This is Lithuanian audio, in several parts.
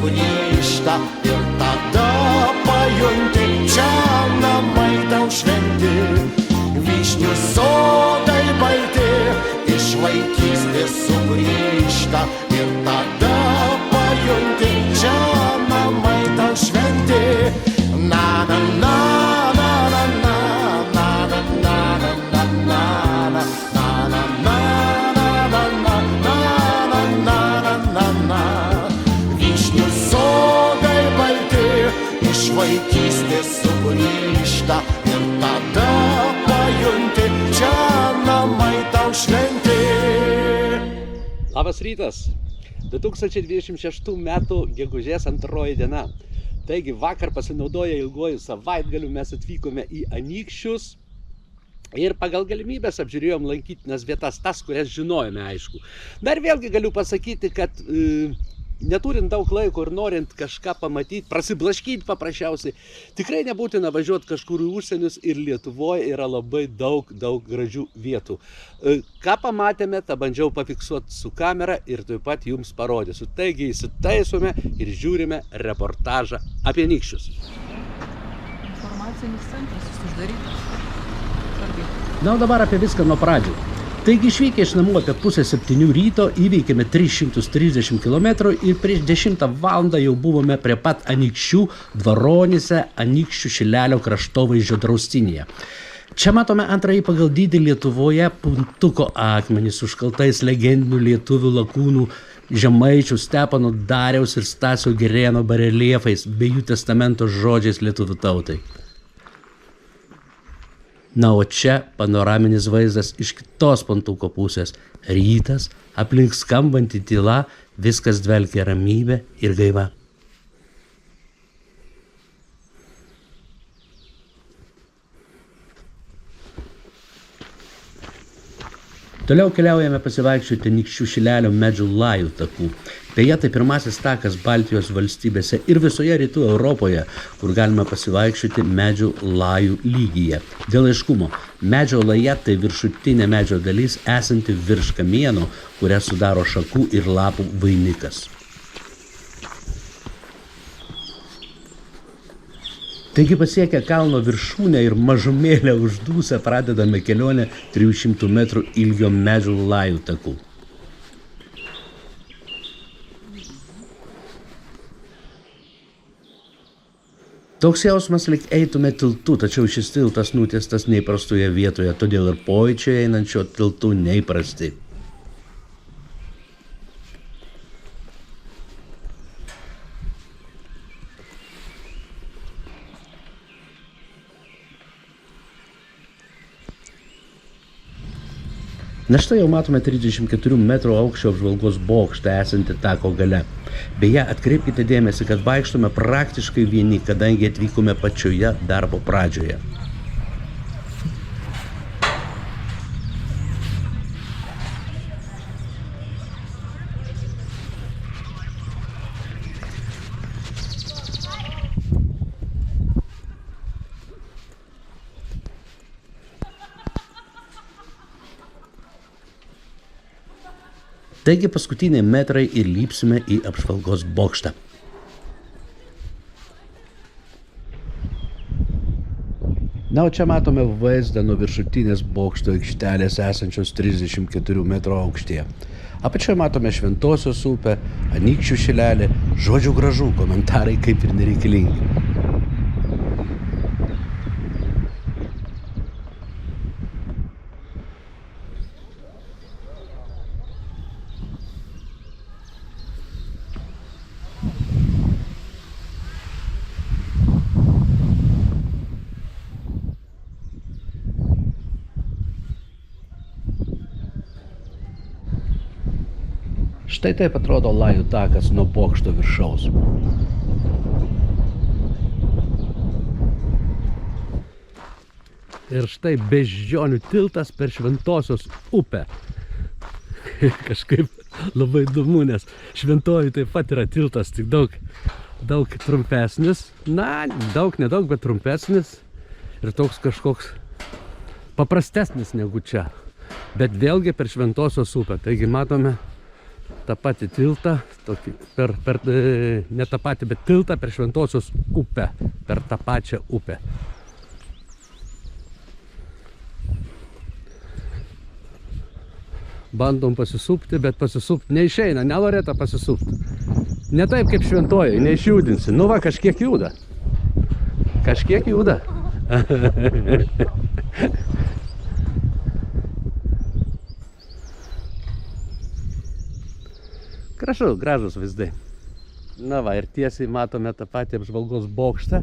sugrįžta ir tada pajunti, čia namai tau šventi. Vyšnių sodai balti iš vaikystės sugrįžta ir tada pajunti, čia namai tau šventi. Na na na na na na na na na na na na na. Vyšnių sodai balti iš vaikystės sugrįžta ir tada pajunti, čia namai tau šventi. Labas rytas. 2026 metų gegužės 2 diena. Taigi vakar pasinaudoję ilguoju savaitgaliu mes atvykome į Anykščius ir pagal galimybės apžiūrėjom lankytinas vietas, tas, kurias žinojome, aišku. Dar vėlgi galiu pasakyti, kad neturint daug laiko ir norint kažką pamatyti, prasiblaškyti paprasčiausiai, tikrai nebūtina važiuoti kažkur į užsienius ir Lietuvoje yra labai daug gražių vietų. Ką pamatėme, tą bandžiau pafiksuoti su kamera ir taip pat jums parodysiu. Taigi įsitaisome ir žiūrime reportažą apie Anykščius. Informacinis centras uždarytas. Na, o dabar apie viską nuo pradžių. Taigi išvykę iš namų apie 6:30 ryto įveikėme 330 km ir prieš 10 valandą jau buvome prie pat Anykščių Dvaronyse Anykščių Šilelio kraštovaizdžio draustinyje. Čia matome antrąjį pagal dydį Lietuvoje Puntuko akmenį su užkaltais legendinių lietuvių lakūnų Žemaičių Stepono Dariaus ir Stasio Girėno bareliefais bei jų testamento žodžiais lietuvių tautai. Na, o čia panoraminis vaizdas iš kitos Puntuko pusės. Rytas, aplink skambanti tyla, viskas dvelkia ramybė ir gaiva. Toliau keliaujame pasivaikščioti Anykščių Šilelio medžių lajų takų. Beje, tai pirmasis takas Baltijos valstybėse ir visoje rytų Europoje, kur galima pasivaikščioti medžių lajų lygyje. Dėl aiškumo, medžio laja tai viršutinė medžio dalis esanti virš kamieno, kurią sudaro šakų ir lapų vainikas. Taigi pasiekę kalno viršūnę ir mažumėlę uždūsę pradedame kelionę 300 metrų ilgio medžių lajų takų. Toks jausmas lyg eitume tiltu, tačiau šis tiltas nutiestas neįprastoje vietoje, todėl ir pojūčiai einančio tiltu neįprasti. Na štai jau matome 34 metrų aukščio apžvalgos bokštą esantį tako gale. Beje, atkreipkite dėmesį, kad vaikštome praktiškai vieni, kadangi atvykome pačioje darbo pradžioje. Taigi paskutiniai metrai ir lypsime į apžvalgos bokštą. Na, o čia matome vaizdą nuo viršutinės bokšto aikštelės esančios 34 metrų aukštyje. Apačioje matome Šventosios upę, Anykščių Šilelį, žodžių gražų, komentarai kaip ir nereikalingi. Štai taip atrodo lajų takas nuo bokšto viršaus. Ir štai beždžionių tiltas per Šventosios upę. Kažkaip labai įdomu, nes Šventoji taip pat yra tiltas, tik daug trumpesnis. Na, nedaug, bet trumpesnis. Ir toks kažkoks paprastesnis negu čia. Bet vėlgi per Šventosios upę. Taigi matome tą patį tiltą, ne tą patį, bet tiltą per Šventosios upę, per tą pačią upę. Bandom pasisupti, bet pasisupti neišeina, Loreta pasisupti. Ne taip kaip Šventojoje, neišjudinsi. Nu va, kažkiek juda. Kažkiek juda. Gražus vaizdai. Na va, ir tiesiai matome tą patį apžvalgos bokštą.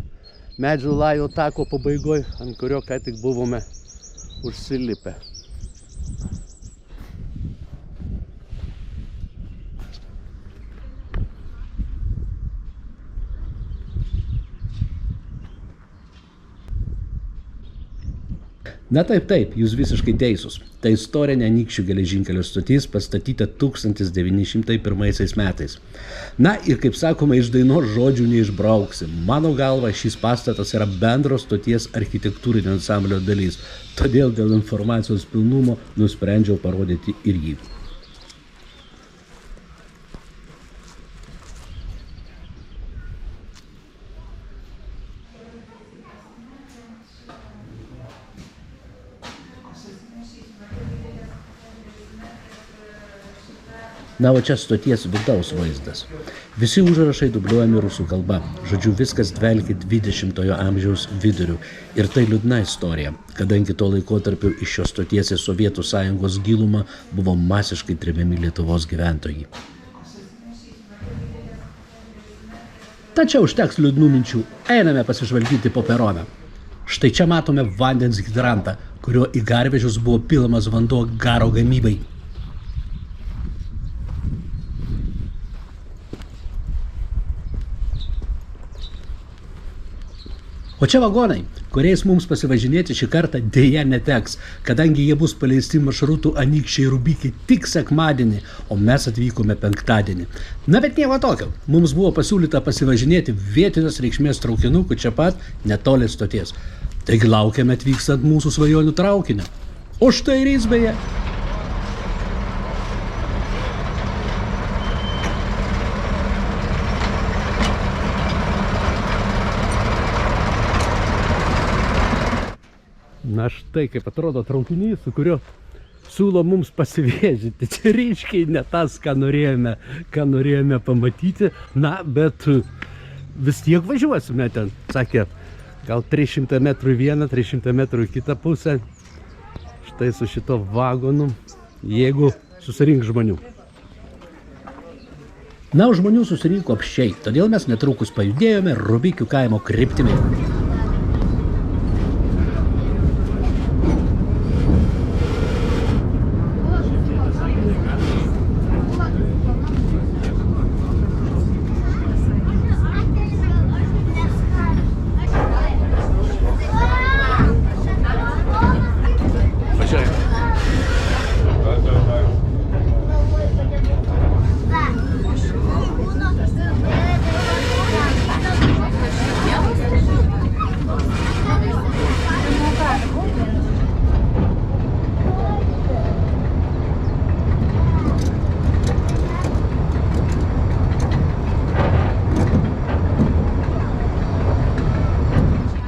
Medžių lajų tako pabaigoje, ant kurio ką tik buvome užsilipę. Na taip, jūs visiškai teisūs. Tai istorinė Anykščių geležinkelio stotis pastatyta 1901 metais. Na ir kaip sakoma, iš dainos žodžių neišbrauksi. Mano galva, šis pastatas yra bendro stoties architektūrinio ansamblio dalis. Todėl dėl informacijos pilnumo nusprendžiau parodyti ir jį. Na, o čia stoties vidaus vaizdas. Visi užrašai dubliuojami rusų kalba. Žodžiu, viskas dvelkia 20-ojo amžiaus viduriu. Ir tai liūdna istorija, kadangi tuo laikotarpiu iš šios stoties į Sovietų Sąjungos gilumą buvo masiškai tremiami Lietuvos gyventojai. Tačiau užteks liūdnų minčių. Einame pasižvalgyti po peroną. Štai čia matome vandens hidrantą, kurio į garvežius buvo pilamas vanduo garo gamybai. O čia vagonai, kuriais mums pasivažinėti šį kartą dėja neteks, kadangi jie bus paleisti maršrutų Anykščiai Rubikiai tik sekmadienį, o mes atvykome penktadienį. Na bet nieko tokio, mums buvo pasiūlyta pasivažinėti vietinės reikšmės traukinuku čia pat netoli stoties. Taigi laukiame atvykstant mūsų svajonių traukinio. O štai ir jis beje. Na štai kaip atrodo traukinys, su kurio siūlo mums pasivėžyti. Čia ryškiai ne tas, ką norėjome pamatyti. Na, bet vis tiek važiuosime ten. Sakė, gal 300 metrų į vieną, 300 metrų į kitą pusę. Štai su šito vagonu, jeigu susirink žmonių. Na, o žmonių susirinko apsčiai, todėl mes netrukus pajudėjome Rubikių kaimo kryptimi.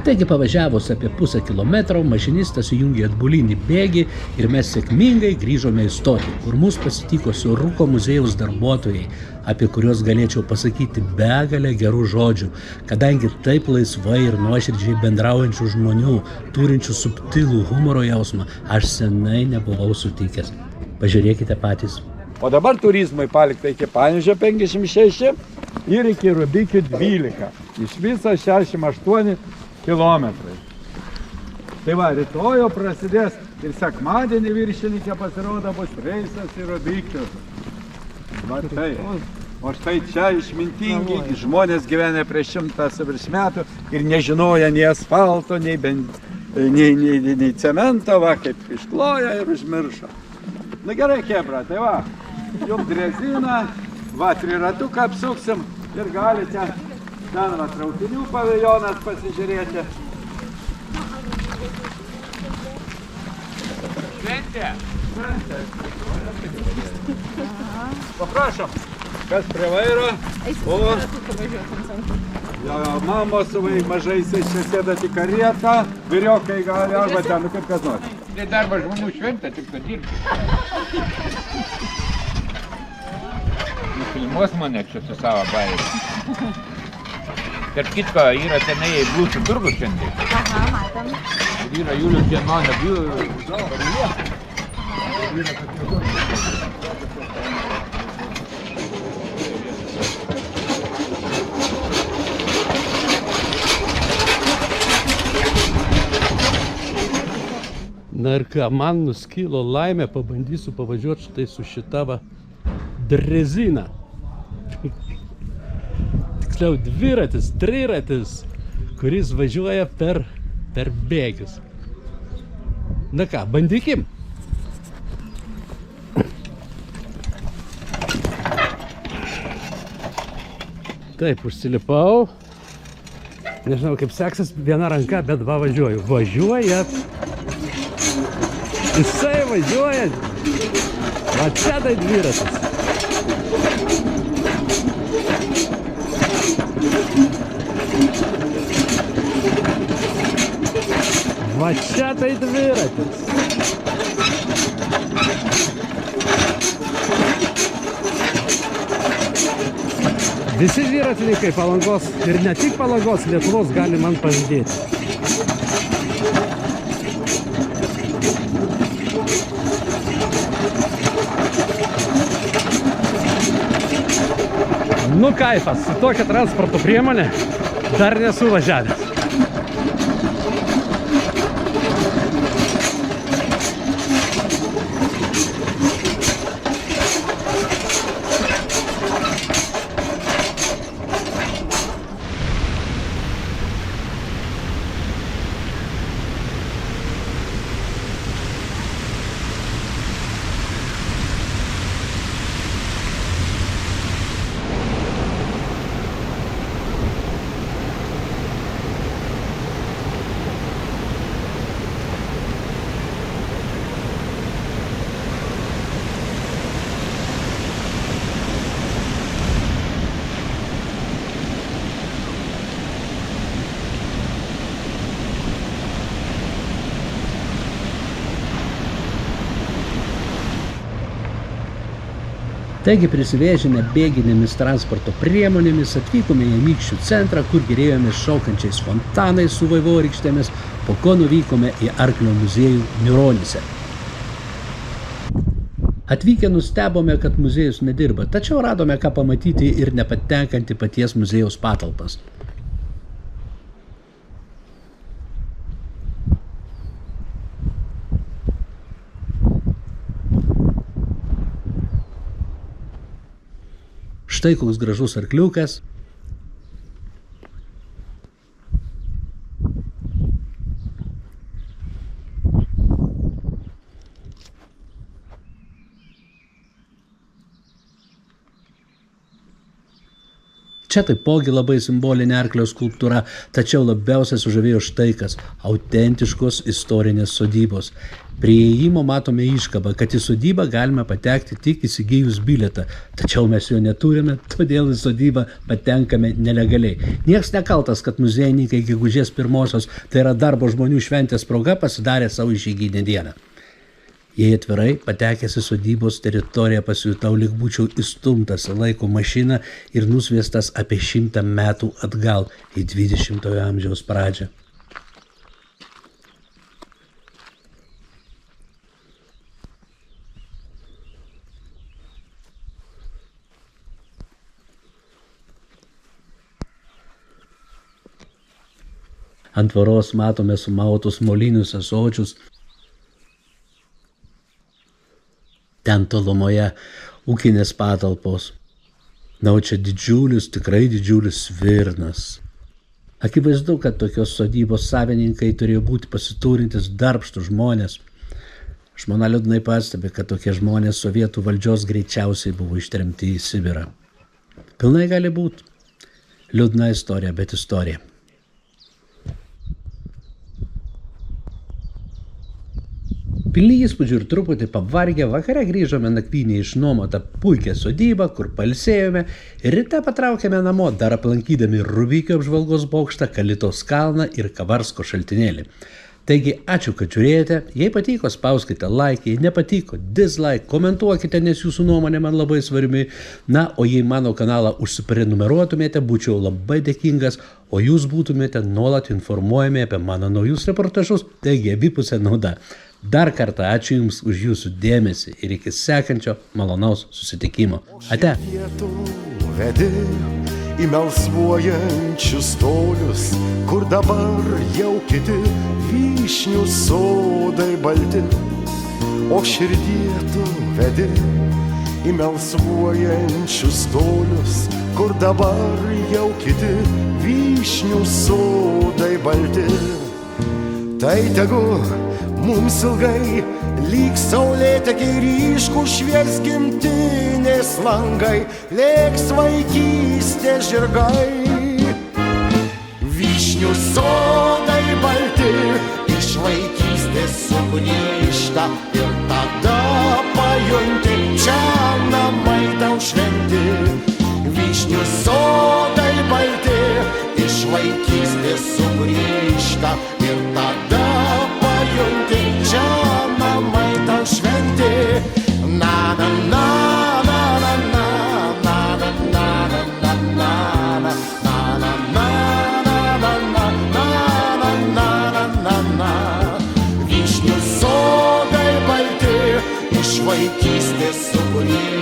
Taigi pavažiavus apie pusę kilometro, mašinistas įjungė atbulinį bėgį ir mes sėkmingai grįžome į stotį, kur mus pasitiko Siauruko muziejaus darbuotojai, apie kuriuos galėčiau pasakyti begalę gerų žodžių, kadangi taip laisvai ir nuoširdžiai bendraujančių žmonių, turinčių subtilų humoro jausmą, aš senai nebuvau sutikęs. Pažiūrėkite patys. O dabar turizmui palikta iki Panevėžio 56 ir iki Rubikių 12. Iš viso 68 kilometrai. Tai va, rytojo prasidės ir sekmadienį viršininkė pasirodo bus reisas į Rubikius. Va tai. O štai čia išmintingi žmonės gyvenę prieš 100 virš metų ir nežinoja nei asfalto, nei cemento, va, kaip iškloja ir užmiršo. Na gerai, kebra, tai va, jums drezina, va, triratuką apsuksim ir galite ten va traukinių paviljonas pasižiūrėti. Šventė, Paprašom, kas prie vairo. O, mamos su mažaisiais čia sėdat į karietą, vyriokai gali arba ten, kaip kas nori. Tai darbo žmonių šventė, tik kad dirbti. Nufilmuos mane čia su savo bairiu. Tarp kitko, yra tenai Blučių turgus šiandien. Aha, matom. Ir yra Julius Dienonio biurų. Na ir ką, man nuskilo laimė, pabandysiu pavažiuoti štai su šita va drezina. Tiksliau dviratis, triratis, kuris važiuoja per bėgius. Na ką, bandykim. Taip, užsilipau. Nežinau, kaip seksis viena ranka, bet va važiuoju. Važiuoja. Jisai važiuoja. Va čia tai dviratis. Va čia tai dviratis. Visi dviratininkai Palangos ir ne tik Palangos, Lietuvos gali man pavydėti. Nu kaifas, su tokia transporto priemonė dar nesu važiavęs. Taigi prisivežėme bėginėmis transporto priemonėmis, atvykome į Anykščių centrą, kur gėrėjomės šaukančiais fontanais su vaivorykštėmis, po ko nuvykome į Arklio muziejų Niūronyse. Atvykę nustebome, kad muziejus nedirba, tačiau radome ką pamatyti ir nepatenkant į paties muziejaus patalpas. Štai koks gražus arkliukas. Čia taipogi labai simbolinė arklio skulptūra, tačiau labiausiai sužavėjo štai kas – autentiškos istorinės sodybos. Prie įėjimo matome iškabą, kad į sodybą galime patekti tik įsigijus bilietą, tačiau mes jo neturime, todėl į sodybą patenkame nelegaliai. Niekas nekaltas, kad muziejininkai gegužės 1-osios, tai yra darbo žmonių šventės proga, pasidarė savo išeiginę dieną. Jei atvirai, patekęs į sodybos teritoriją pasijutau, lyg būčiau įstumtas į laiko mašiną ir nusviestas apie 100 metų atgal į 20-ojo amžiaus pradžią. Ant tvoros matome sumautus molinius ąsočius. Ten tolumoje ūkinės patalpos. Na, o čia didžiulis, tikrai didžiulis svirnas. Akivaizdu, kad tokios sodybos savininkai turėjo būti pasiturintis darbštus žmonės. Žmona liūdnai pastebi, kad tokie žmonės sovietų valdžios greičiausiai buvo ištremti į Sibirą. Pilnai gali būti. Liūdna istorija, bet istorija. Pilni įspūdžių ir truputį pavargę, vakare grįžome nakvynį išnuomotą puikią sodybą, kur pailsėjome ir ryte patraukėme namo, dar aplankydami Rubikio apžvalgos bokštą, Kalitos kalną ir Kavarsko šaltinėlį. Taigi, ačiū, kad žiūrėjote. Jei patiko, spauskite like, jei nepatiko, dislike, komentuokite, nes jūsų nuomonė man labai svarbi. Na, o jei mano kanalą užsiprenumeruotumėte, būčiau labai dėkingas, o jūs būtumėte nuolat informuojami apie mano naujus reportažus, taigi abipusė nauda. Dar kartą ačiū Jums už Jūsų dėmesį ir iki sekančio malonaus susitikimo. Ate. Vietų vedi į melsvuojančius tolius, kur dabar jau kiti vyšnių sodai balti. O širdie tu vedi į melsvuojančius tolius, kur dabar jau kiti vyšnių sodai balti. Tai tegu mums ilgai lyg saulėtekį ryškų švies gimtinės langai, lėks vaikystės žirgai. Vyšnių sodai balti iš vaikystės sugrįžta ir tada pajunti, čia namai tau šventi. Vyšnių sodai balti iš vaikystės sugrįžta ir tada pajunti, čia namai tau šventi. Na na na na na na na na na na na na na na na. Vyšnių sodai balti iš vaikystės sugrįžta.